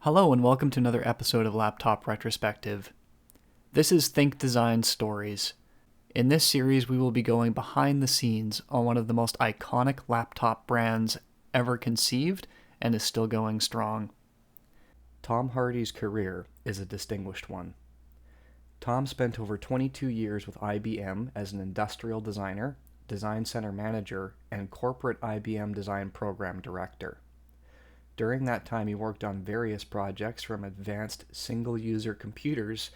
Hello and welcome to another episode of Laptop Retrospective. This is Think Design Stories. In this series, we will be going behind the scenes on one of the most iconic laptop brands ever conceived and is still going strong. Tom Hardy's career is a distinguished one. Tom spent over 22 years with IBM as an industrial designer, design center manager, and corporate IBM design program director. During that time, he worked on various projects from advanced single-user computers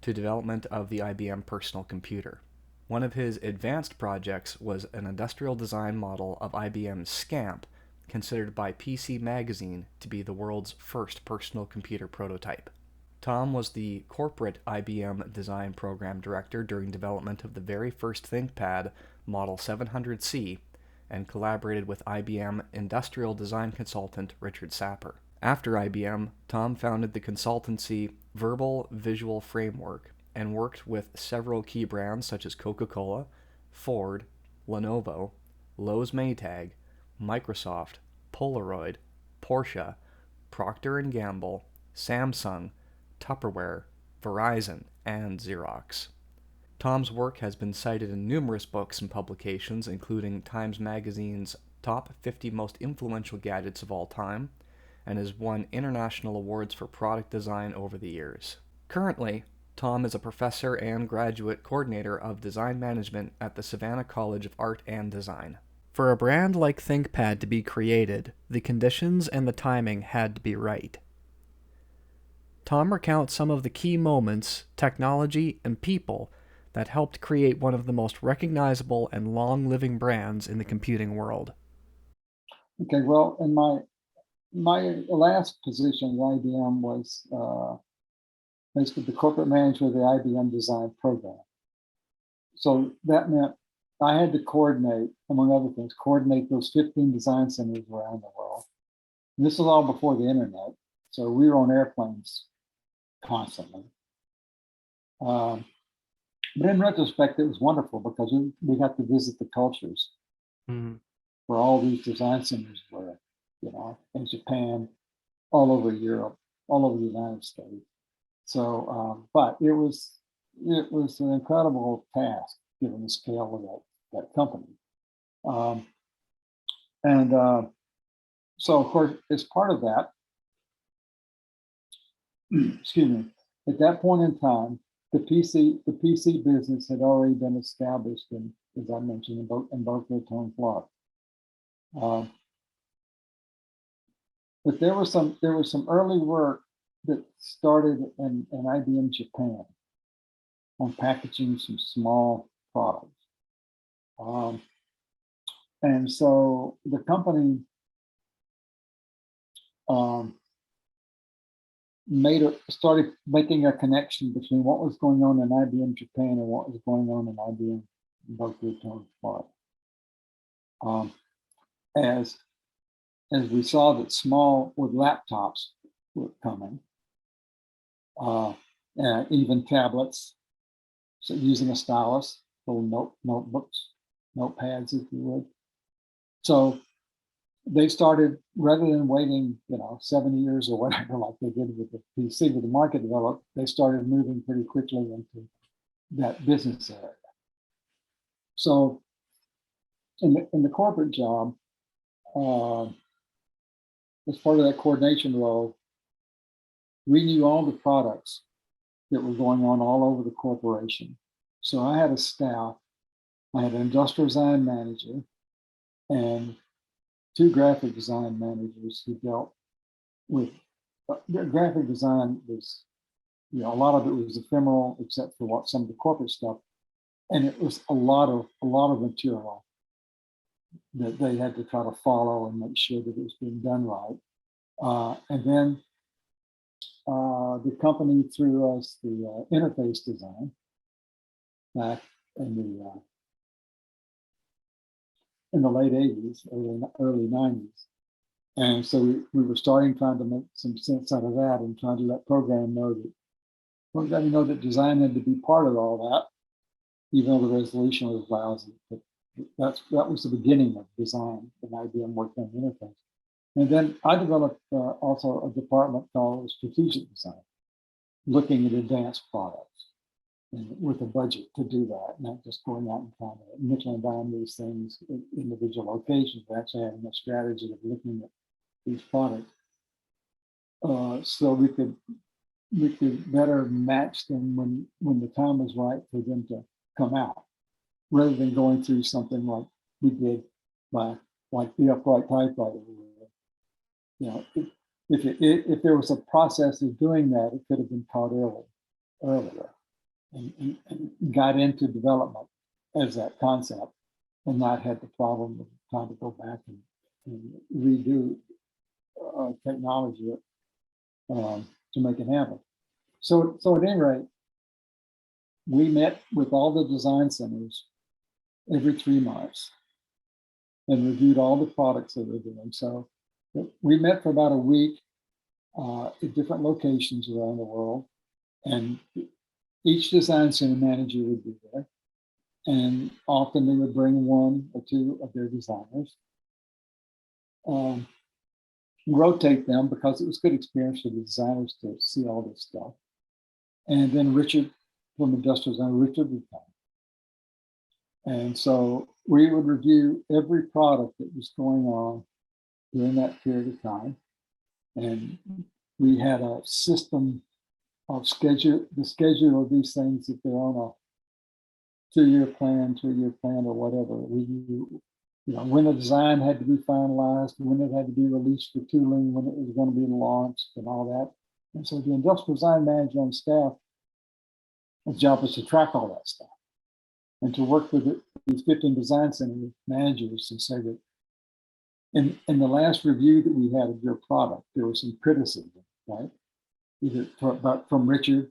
to development of the IBM personal computer. One of his advanced projects was an industrial design model of IBM's Scamp, considered by PC Magazine to be the world's first personal computer prototype. Tom was the corporate IBM design program director during development of the very first ThinkPad, Model 700C, and collaborated with IBM industrial design consultant Richard Sapper. After IBM, Tom founded the consultancy Verbal Visual Framework and worked with several key brands such as Coca-Cola, Ford, Lenovo, Lowe's Maytag, Microsoft, Polaroid, Porsche, Procter & Gamble, Samsung, Tupperware, Verizon, and Xerox. Tom's work has been cited in numerous books and publications, including Times Magazine's Top 50 Most Influential Gadgets of All Time, and has won international awards for product design over the years. Currently, Tom is a professor and graduate coordinator of design management at the Savannah College of Art and Design. For a brand like ThinkPad to be created, the conditions and the timing had to be right. Tom recounts some of the key moments, technology, and people that helped create one of the most recognizable and long-living brands in the computing world. Okay, well, in my last position at IBM was basically the corporate manager of the IBM design program. So that meant I had to coordinate, among other things, coordinate those 15 design centers around the world. And this was all before the internet, so we were on airplanes constantly. But in retrospect, it was wonderful because we got to visit the cultures where all these design centers were, in Japan, all over Europe, all over the United States. So, but it was an incredible task given the scale of that company. So, of course, as part of that, excuse me, at that point in time, the PC business had already been established in, as I mentioned, in Boca Raton, Florida. But there was some early work that started in IBM Japan on packaging some small products. And so the company started making a connection between what was going on in IBM Japan and what was going on in IBM Boca Raton, Florida. As we saw that small with laptops were coming, even tablets, so using a stylus, little notebooks, notepads, if you would. So they started, rather than waiting, 7 years or whatever, like they did with the PC, with the market developed, they started moving pretty quickly into that business area. So in the corporate job, as part of that coordination role, we knew all the products that were going on all over the corporation. So I had a staff, I had an industrial design manager and 2 graphic design managers who dealt with graphic design. Was, a lot of it was ephemeral, except for some of the corporate stuff, and it was a lot of material that they had to try to follow and make sure that it was being done right. And then the company threw us the interface design back in the late 80s, early 90s. And so we were trying to make some sense out of that and trying to let program know that design had to be part of all that, even though the resolution was lousy. But that was the beginning of design when IBM worked on the interface. And then I developed also a department called strategic design, looking at advanced products and with a budget to do that, not just going out and trying to nickel and dime these things in individual locations, but actually having a strategy of looking at these products so we could better match them when the time was right for them to come out, rather than going through something like we did by like the upright typewriter. You know, if there was a process of doing that, it could have been taught earlier and got into development as that concept and not had the problem of trying to go back and redo technology to make it happen. So at any rate, we met with all the design centers every 3 months and reviewed all the products that we're doing. So we met for about a week at different locations around the world, and each design center manager would be there. And often they would bring 1 or 2 of their designers, rotate them because it was good experience for the designers to see all this stuff. And then Richard from Industrial Design, Richard would come. And so we would review every product that was going on during that period of time. And we had a system of the schedule of these things. If they're on a 2-year plan, 3-year plan, or whatever, we knew, when the design had to be finalized, when it had to be released for tooling, when it was going to be launched, and all that. And so the industrial design manager on staff, his job was to track all that stuff and to work with these 15 design center managers and say that in the last review that we had of your product, there was some criticism, right? Either from Richard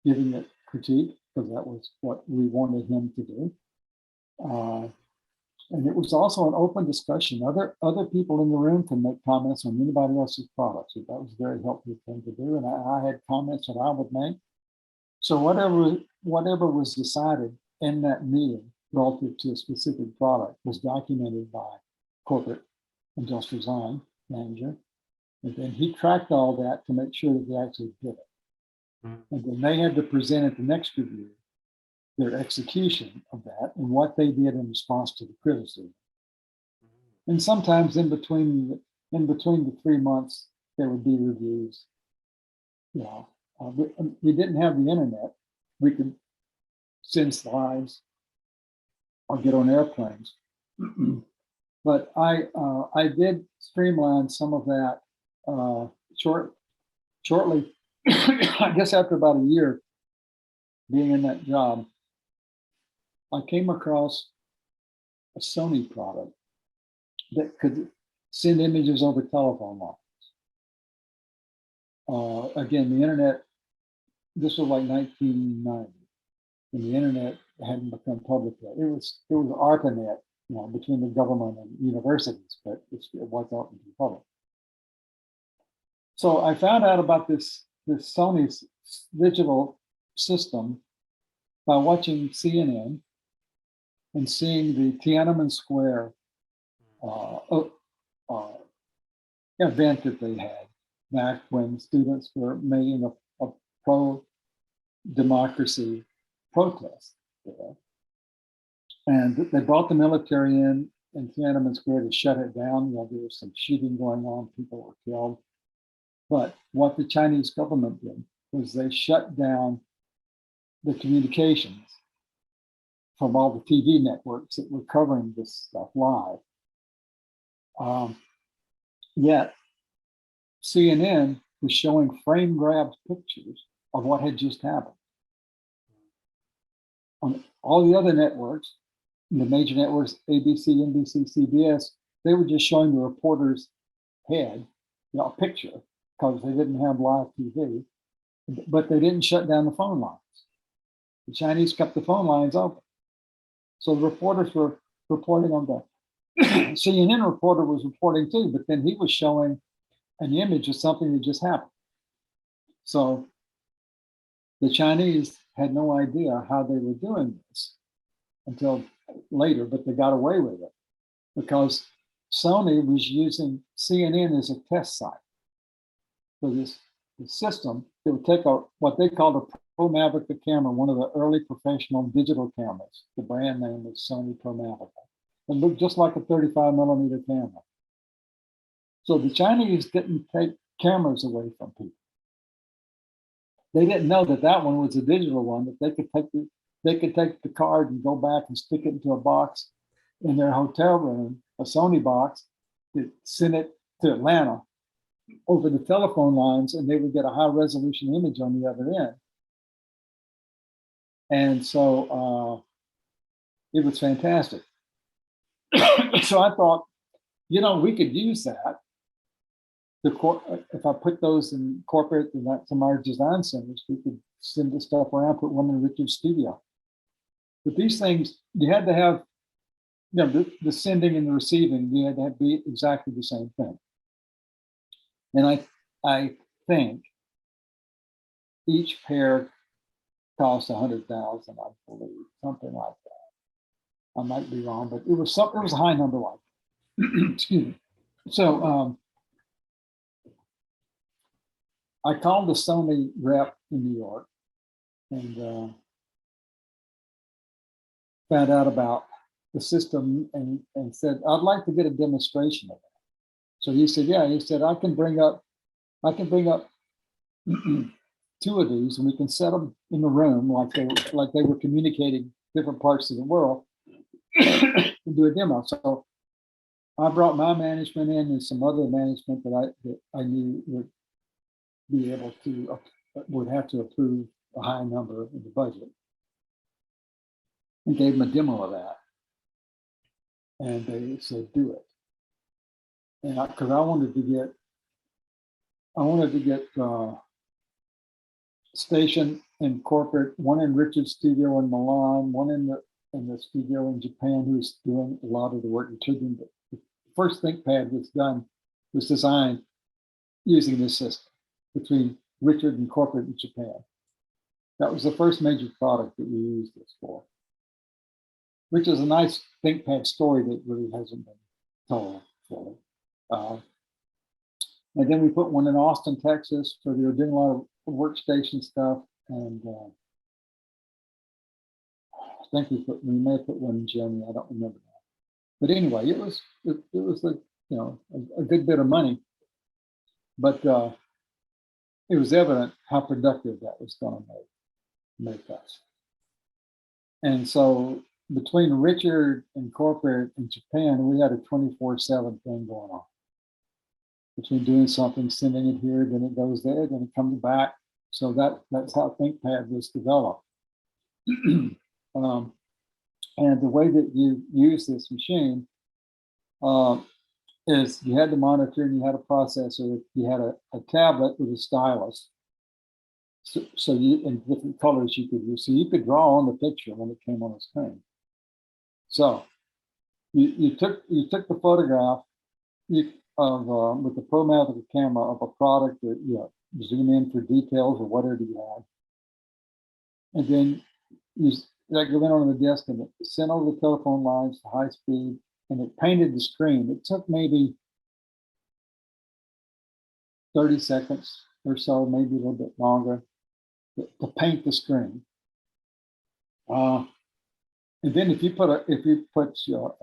giving it critique, because that was what we wanted him to do. And it was also an open discussion. Other people in the room can make comments on anybody else's products. That was a very helpful thing to do. And I had comments that I would make. So whatever was decided in that meeting relative to a specific product was documented by corporate industrial design manager. And then he tracked all that to make sure that they actually did it. And then they had to present at the next review their execution of that and what they did in response to the criticism. And sometimes in between the 3 months, there would be reviews. We didn't have the internet. We could send slides or get on airplanes. But I did streamline some of that shortly. I guess after about a year being in that job, I came across a Sony product that could send images over telephone lines. Again, the internet, this was like 1990, and the internet hadn't become public yet. It was ARPANET, between the government and universities, but it wasn't open to the public. So I found out about this Sony digital system by watching CNN and seeing the Tiananmen Square event that they had back when students were making a pro-democracy protest there. And they brought the military in Tiananmen Square to shut it down. There was some shooting going on, people were killed. But what the Chinese government did was they shut down the communications from all the TV networks that were covering this stuff live. Yet CNN was showing frame grabbed pictures of what had just happened. On all the other networks, the major networks, ABC, NBC, CBS, they were just showing the reporter's head, a picture, because they didn't have live TV, but they didn't shut down the phone lines. The Chinese kept the phone lines open. So the reporters were reporting on the CNN reporter was reporting too, but then he was showing an image of something that just happened. So the Chinese had no idea how they were doing this until later, but they got away with it because Sony was using CNN as a test site for this system. It would take what they called a Pro Mavica camera, one of the early professional digital cameras. The brand name was Sony Pro Mavica. It looked just like a 35 millimeter camera. So the Chinese didn't take cameras away from people. They didn't know that that one was a digital one, that they could take the card and go back and stick it into a box in their hotel room, a Sony box, to send it to Atlanta over the telephone lines, and they would get a high resolution image on the other end. And so it was fantastic. So I thought, we could use that. If I put those in corporate and some of our design centers, we could send the stuff around, put one in Richard's studio. But these things, you had to have, the sending and the receiving, you had to be exactly the same thing. And I think each pair cost 100,000, I believe, something like that. I might be wrong, but it was a high number like that. Excuse me. So I called the Sony rep in New York and found out about the system and said, I'd like to get a demonstration of that. So he said, yeah, he said, I can bring up 2 of these and we can set them in the room like they were communicating different parts of the world and do a demo. So I brought my management in and some other management that I knew would have to approve a high number in the budget, and gave them a demo of that. And they said, do it. And because I wanted to get station and corporate, one in Richard's studio in Milan, one in the studio in Japan, who's doing a lot of the work in Turin. The first ThinkPad was designed using this system between Richard and corporate in Japan. That was the first major product that we used this for, which is a nice ThinkPad story that really hasn't been told fully. And then we put one in Austin, Texas, so they were doing a lot of workstation stuff. And I think we may have put one in Germany. I don't remember that. But anyway, it was a good bit of money, but it was evident how productive that was going to make us. And so between Richard and corporate in Japan, we had a 24/7 thing going on. Between doing something, sending it here, then it goes there, then it comes back. So that's how ThinkPad was developed. And the way that you use this machine is you had the monitor and you had a processor, you had a tablet with a stylus. So you, in different colors you could use. So you could draw on the picture when it came on the screen. So you took the photograph of with the Pro Mavica camera of a product that zoom in for details or whatever you had, and then you went on the desk and it sent over the telephone lines to high speed, and it painted the screen. It took maybe 30 seconds or so, maybe a little bit longer, to paint the screen. And then if you put your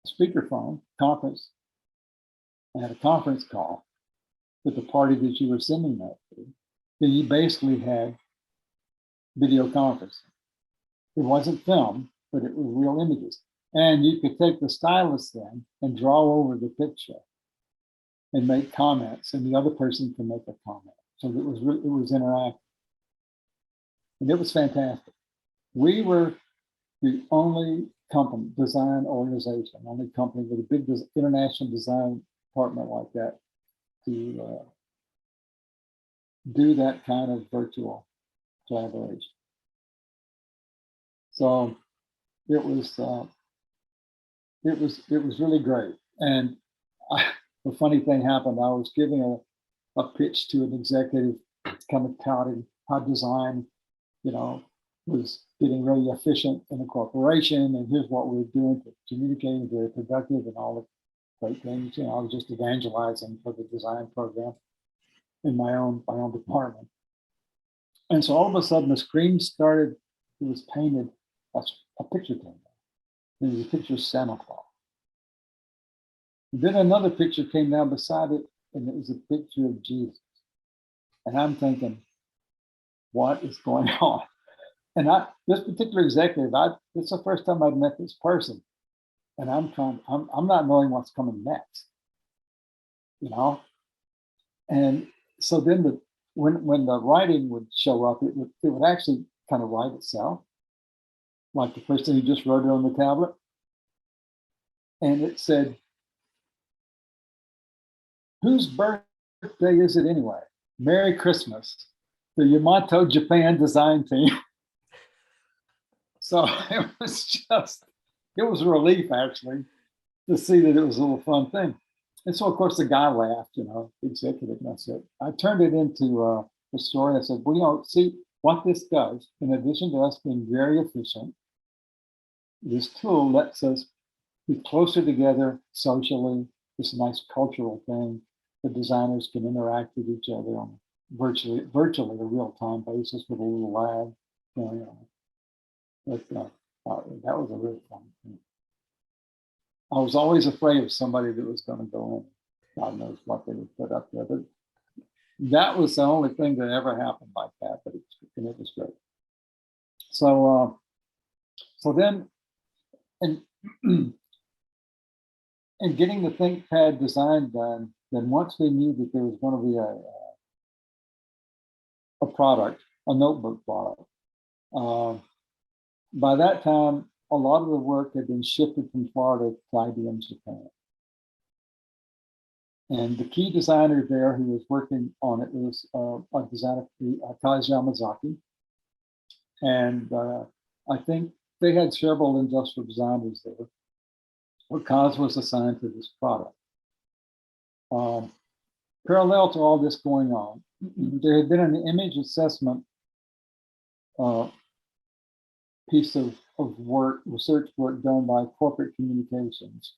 speakerphone conference and had a conference call with the party that you were sending that to, then you basically had video conferencing. It wasn't film, but it was real images. And you could take the stylus then and draw over the picture and make comments, and the other person can make a comment. So it was interactive. And it was fantastic. We were the only design organization, only company with a big international design department like that to do that kind of virtual collaboration. So it was really great. And the funny thing happened. I was giving a pitch to an executive, kind of touting how design, was getting really efficient in a corporation, and here's what we're doing to communicate, very productive, and all great things. You know, I was just evangelizing for the design program in my own department. And so all of a sudden the screen started, it was painted, a picture came down. It was a picture of Santa Claus. Then another picture came down beside it, and it was a picture of Jesus. And I'm thinking, what is going on? And this particular executive, it's the first time I've met this person, and I'm not knowing what's coming next, you know. And so then when the writing would show up, it would actually kind of write itself, like the first thing you just wrote it on the tablet, and it said, "Whose birthday is it anyway? Merry Christmas, the Yamato Japan design team." So it was a relief actually to see that it was a little fun thing. And so of course the guy laughed, you know, the executive, and I said, I turned it into a story. I said, well, you know, see what this does, in addition to us being very efficient, this tool lets us be closer together socially. It's a nice cultural thing. The designers can interact with each other on virtually a real-time basis with a little lag going on. But that was a really fun thing. I was always afraid of somebody that was going to go in. God knows what they would put up there. But that was the only thing that ever happened like that. But it was great. So then, and and getting the ThinkPad design done, then once we knew that there was going to be a product, a notebook product, by that time, a lot of the work had been shifted from Florida to IBM Japan. And the key designer there who was working on it was a designer, Kaz Yamazaki. And I think they had several industrial designers there. But Kaz was assigned to this product. Parallel to all this going on, there had been an image assessment piece of work, research work done by corporate communications.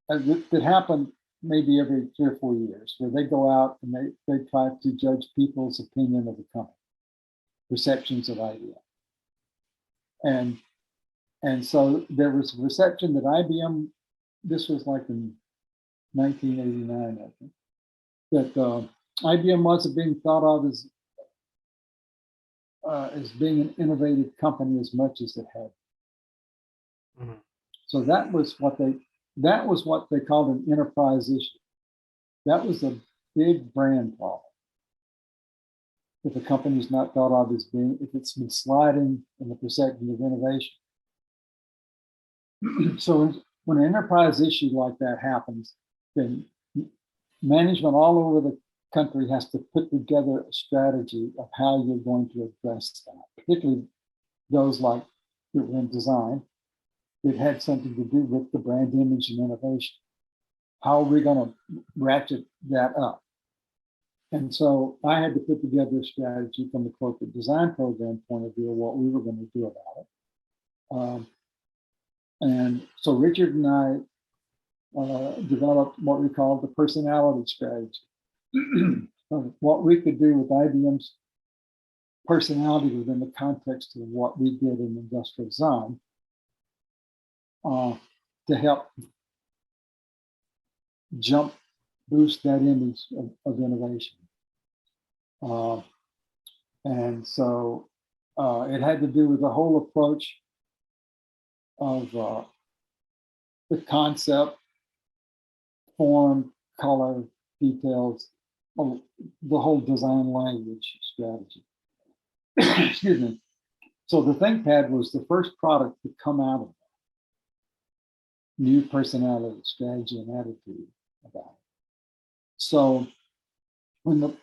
That happened maybe every 3 or 4 years, where they go out and they try to judge people's opinion of the company, perceptions of IBM. And so there was a reception that IBM, this was like in 1989, I think, that IBM wasn't being thought of as being an innovative company as much as it had. Mm-hmm. So that was what they called an enterprise issue. That was a big brand problem. If a company is not thought of as being, if it's been sliding in the perception of innovation. So when an enterprise issue like that happens, then management all over the country has to put together a strategy of how you're going to address that, particularly those like that were in design. It had something to do with the brand image and innovation. How are we going to ratchet that up? And so I had to put together a strategy from the corporate design program point of view of what we were going to do about it. And so Richard and I developed what we call the personality strategy. What we could do with IBM's personality within the context of what we did in industrial design to help boost that image of innovation. And so it had to do with the whole approach of the concept, form, color, details, the whole design language strategy. Excuse me. So the ThinkPad was the first product to come out of that. New personality, strategy, and attitude about it. So when the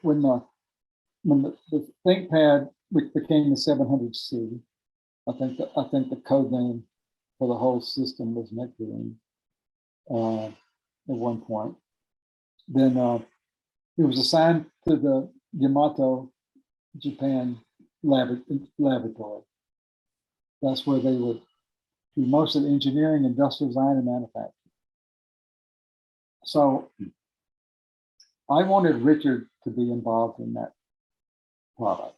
ThinkPad, which became the 700C, I think the code name for the whole system was Nectarine at one point. Then it was assigned to the Yamato Japan laboratory. That's where they would do most of the engineering, industrial design, and manufacturing. So I wanted Richard to be involved in that product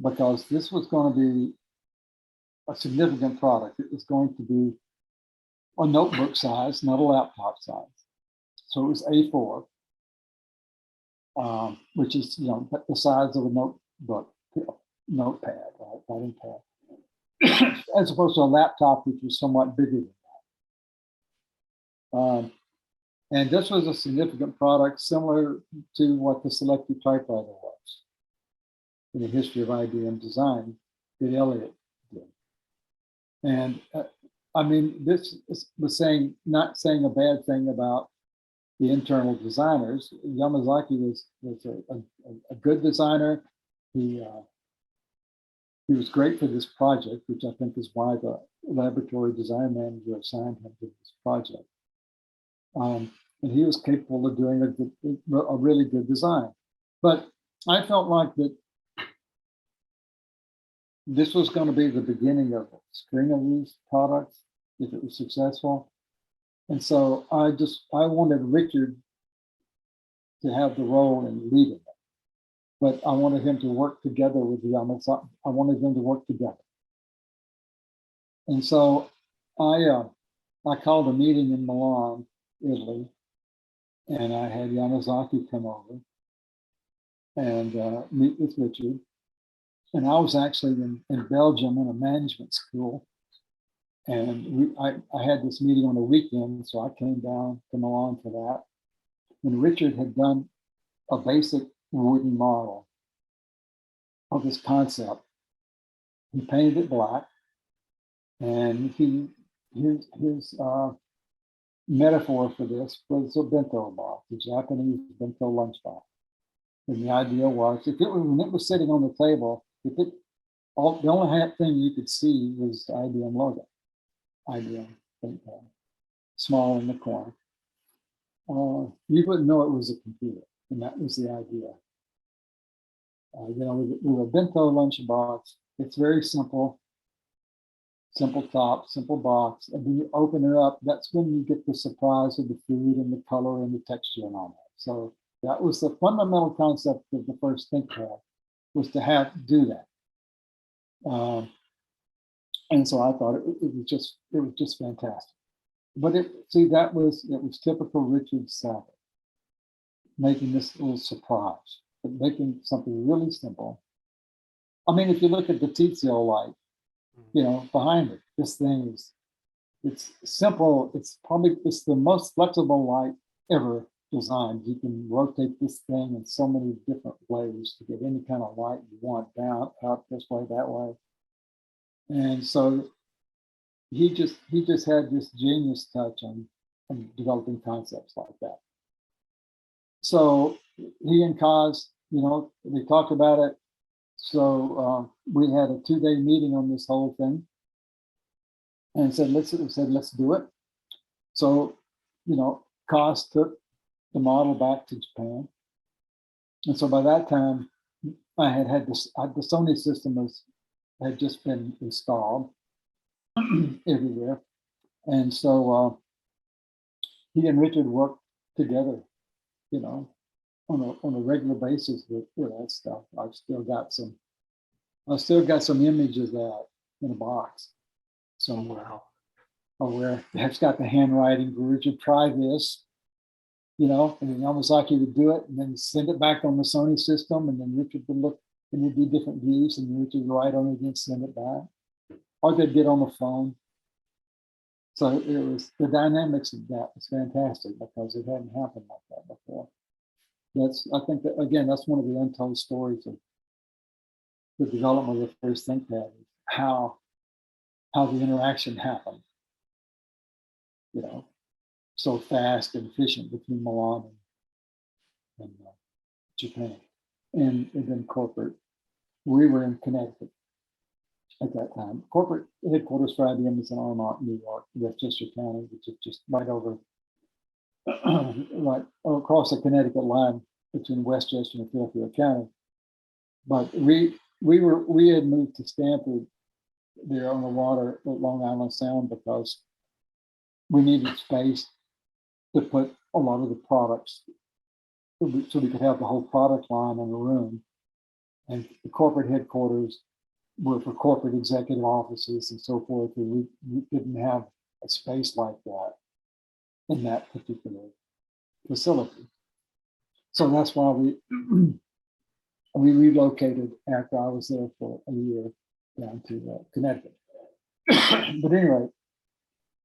because this was going to be a significant product. It was going to be a notebook size, not a laptop size. So it was A4, which is the size of a notebook, notepad, right, writing pad, as opposed to a laptop, which was somewhat bigger than that. And this was a significant product, similar to what the selective typewriter was in the history of IBM design that Elliott did. And I mean, this was not saying a bad thing about the internal designers. Yamazaki was a good designer. He was great for this project, which I think is why the laboratory design manager assigned him to this project. And he was capable of doing a really good design. But I felt like that this was going to be the beginning of a string of these products if it was successful. And so I wanted Richard to have the role in leading it. But I wanted him to work together with Yamazaki. I wanted them to work together. And so I called a meeting in Milan, Italy, and I had Yamazaki come over and meet with Richard. And I was actually in Belgium in a management school. And I had this meeting on a weekend, so I came down to Milan for that. And Richard had done a basic wooden model of this concept. He painted it black, and his metaphor for this was a bento box, the Japanese bento lunchbox. And the idea was, when it was sitting on the table, the only thing you could see was the IBM logo, IBM ThinkPad, small in the corner. You wouldn't know it was a computer, and that was the idea. With a bento lunchbox, it's very simple top, simple box, and when you open it up, that's when you get the surprise of the food and the color and the texture and all that. So that was the fundamental concept of the first ThinkPad, was to do that. And so I thought it was just fantastic. But it was typical Richard Savage, making this little surprise, but making something really simple. I mean, if you look at the Tizio light, behind it, this thing it's simple. It's the most flexible light ever designed. You can rotate this thing in so many different ways to get any kind of light you want, down, up, this way, that way. And so he just had this genius touch on developing concepts like that. So he and Kaz, they talked about it. So we had a 2-day meeting on this whole thing, and said let's do it. So Kaz took the model back to Japan, and so by that time I had this. The Sony system had just been installed everywhere, and so he and Richard worked together, on a regular basis with that stuff. I've still got some images of that in a box somewhere. Where it's got the handwriting for Richard, try this, and then Yamazaki would do it and then send it back on the Sony system, and then Richard would look and there'd be different views, and Richard would write on it and send it back. Or they'd get on the phone. So it was the dynamics of that was fantastic because it hadn't happened like that before. I think that again, that's one of the untold stories of the development of the first ThinkPad, how the interaction happened, so fast and efficient between Milan and Japan, and then corporate. We were in Connecticut at that time. Corporate headquarters for IBM is in Armonk, New York, Westchester County, which is just right over, right across the Connecticut line between Westchester and Fairfield County. But we had moved to Stanford there on the water at Long Island Sound because we needed space to put a lot of the products, so we could have the whole product line in a room. And the corporate headquarters were for corporate executive offices and so forth. And we didn't have a space like that in that particular facility. So that's why we relocated after I was there for a year down to Connecticut. But anyway,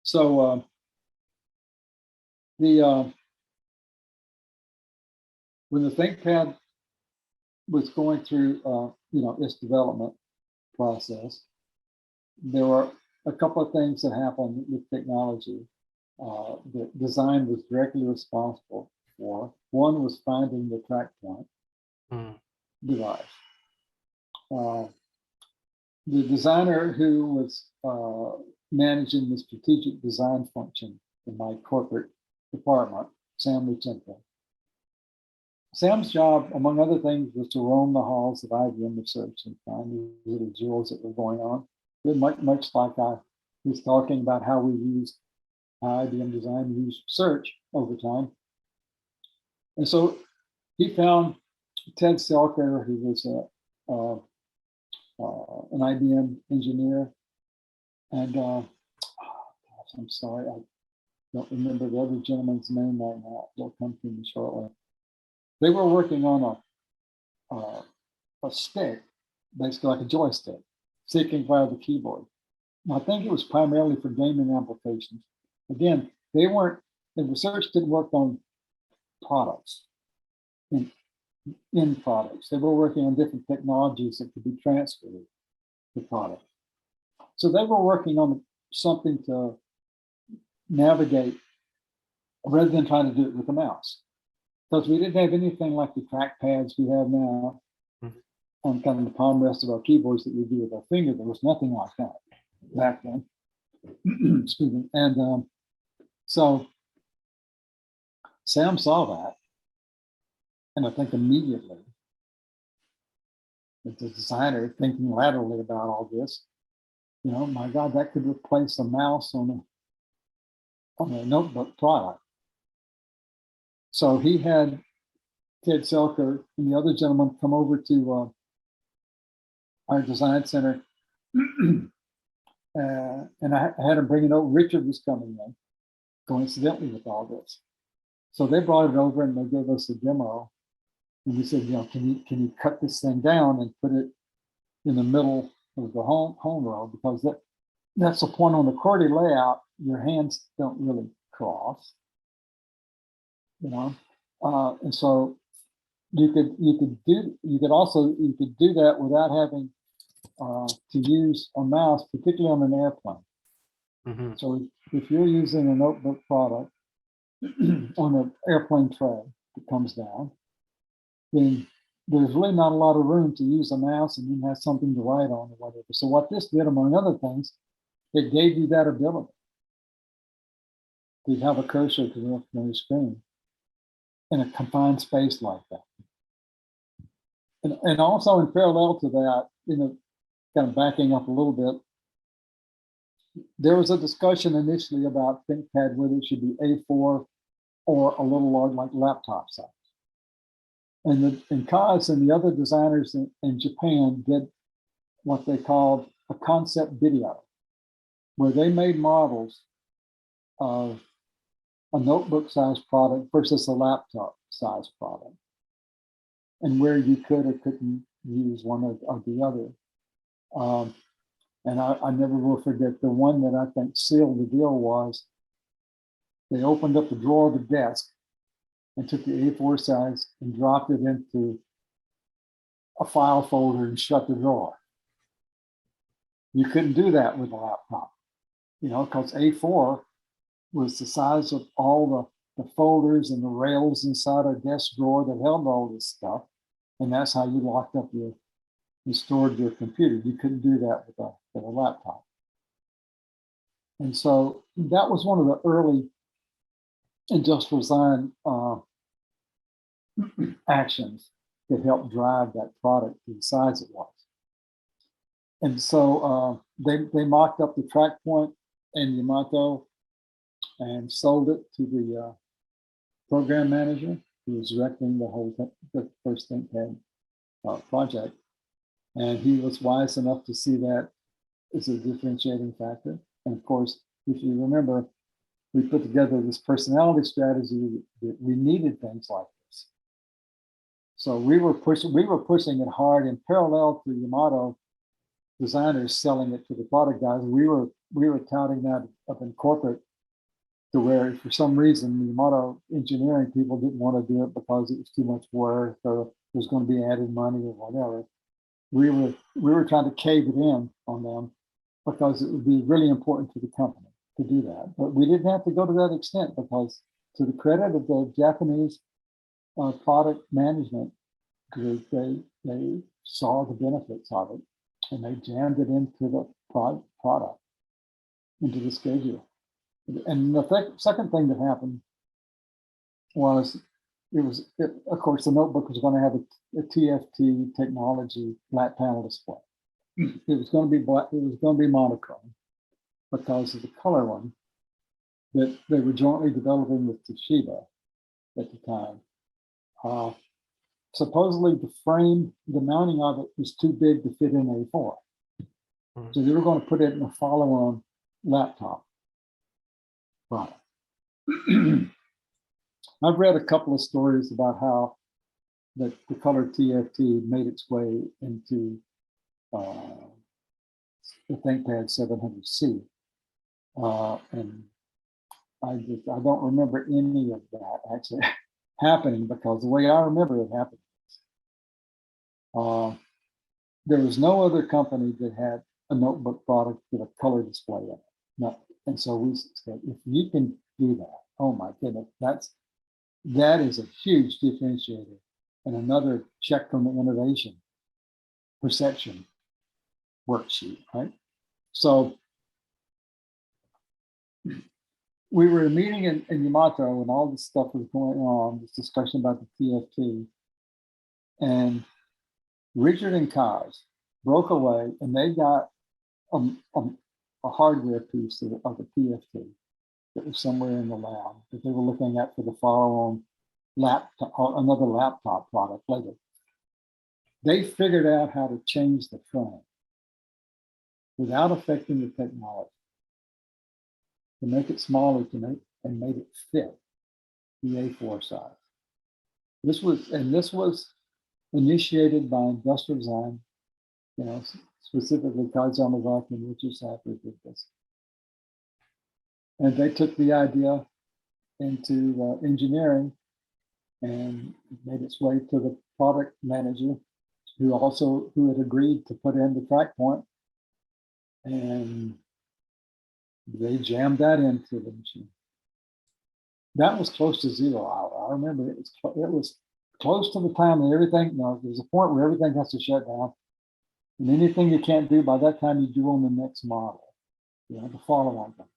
so when the ThinkPad was going through its development process, there were a couple of things that happened with technology that design was directly responsible for. One was finding the track point device. The designer who was managing the strategic design function in my corporate department, Sam Lucento. Sam's job, among other things, was to roam the halls of IBM Research and find these little jewels that were going on. Much like I was talking about how we used IBM Design used search over time. And so he found Ted Selker, who was an IBM engineer. And I'm sorry, I don't remember the other gentleman's name right now. It'll come to me shortly. They were working on a stick, basically like a joystick, sticking via the keyboard. And I think it was primarily for gaming applications. Again, the research didn't work on products, in products. They were working on different technologies that could be transferred to products. So they were working on something to navigate rather than trying to do it with a mouse. Because we didn't have anything like the trackpads we have now on kind of the palm rest of our keyboards that we do with our finger. There was nothing like that back then. Excuse me. And so Sam saw that. And I think immediately, as a designer thinking laterally about all this, my God, that could replace a mouse on a notebook product. So he had Ted Selker and the other gentleman come over to our design center. And I had him bring it over. Richard was coming in, coincidentally, with all this. So they brought it over and they gave us a demo. And we said, can you cut this thing down and put it in the middle of the home row? Because that's the point on the QWERTY layout. Your hands don't really cross, and so you could do that without having to use a mouse, particularly on an airplane. So if you're using a notebook product on an airplane tray that comes down, then there's really not a lot of room to use a mouse and then have something to write on or whatever. So what this did, among other things, it gave you that ability to have a cursor to the your screen in a confined space like that. And also in parallel to that, kind of backing up a little bit, there was a discussion initially about ThinkPad, whether it should be A4 or a little large, like laptop size. And Kaz and the other designers in Japan did what they called a concept video, where they made models of a notebook size product versus a laptop size product, and where you could or couldn't use one or the other. And I never will forget the one that I think sealed the deal was they opened up the drawer of the desk and took the A4 size and dropped it into a file folder and shut the drawer. You couldn't do that with a laptop, because A4 was the size of all the folders and the rails inside a desk drawer that held all this stuff. And that's how you locked up you stored your computer. You couldn't do that with a laptop. And so that was one of the early industrial design actions that helped drive that product to the size it was. And so they mocked up the track point in Yamato and sold it to program manager who was directing the first ThinkPad project. And he was wise enough to see that as a differentiating factor. And of course, if you remember, we put together this personality strategy that we needed things like this. So we were pushing it hard in parallel to Yamato designers selling it to the product guys. We were touting that up in corporate to where for some reason the Yamato engineering people didn't want to do it because it was too much work or there's going to be added money or whatever. We were trying to cave it in on them because it would be really important to the company to do that. But we didn't have to go to that extent because, to the credit of the Japanese product management group, they saw the benefits of it and they jammed it into the product, into the schedule. And the second thing that happened was, of course, the notebook was going to have a TFT technology flat panel display. It was going to be black. It was going to be monochrome because of the color one that they were jointly developing with Toshiba at the time. Supposedly, the mounting of it was too big to fit in A4. So they were going to put it in a follow-on laptop product. I've read a couple of stories about how the color TFT made its way into the ThinkPad 700C. And I don't remember any of that actually happening because the way I remember it happened, there was no other company that had a notebook product with a color display in it. No. And so we said, if you can do that, oh my goodness, that is a huge differentiator and another check from the innovation perception worksheet, right? So we were meeting in Yamato and all this stuff was going on, this discussion about the TFT. And Richard and Kaz broke away and they got a hardware piece of the TFT that was somewhere in the lab that they were looking at for the follow-on laptop, another laptop product later. They figured out how to change the frame without affecting the technology, to make it smaller, and made it fit the A4 size. This was initiated by industrial design, specifically Kai Yamazaki and Richard Safford did this. And they took the idea into engineering and made its way to the product manager who had agreed to put in the track point, and they jammed that into the machine. That was close to 0 hour. I remember it was close to the time that everything, there's a point where everything has to shut down. And anything you can't do by that time, you do on the next model, the follow-on thing.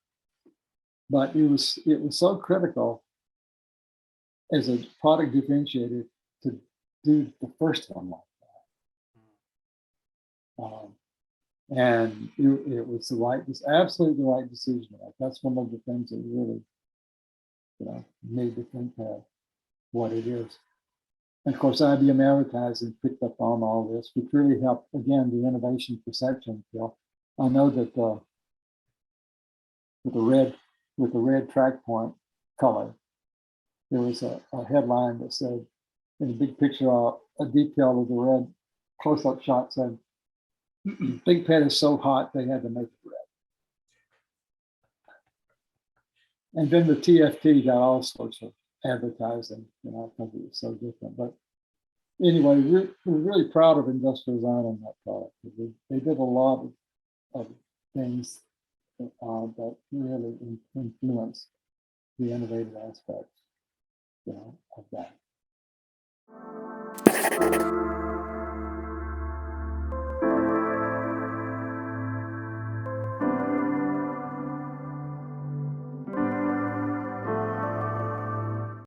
But it was so critical as a product differentiator to do the first one like that. And it was absolutely the right decision. That's one of the things that really, made the ThinkPad what it is. And of course, IBM Advertising picked up on all this, which really helped, again, the innovation perception. I know that with the red track point color, there was a headline that said, in a big picture, a detail of the red close-up shot said, ThinkPad is so hot, they had to make it red. And then the TFT got all sorts of advertising, because it was so different. But anyway, we're really proud of industrial design on that product. They did a lot of things that really influenced the innovative aspects, of that.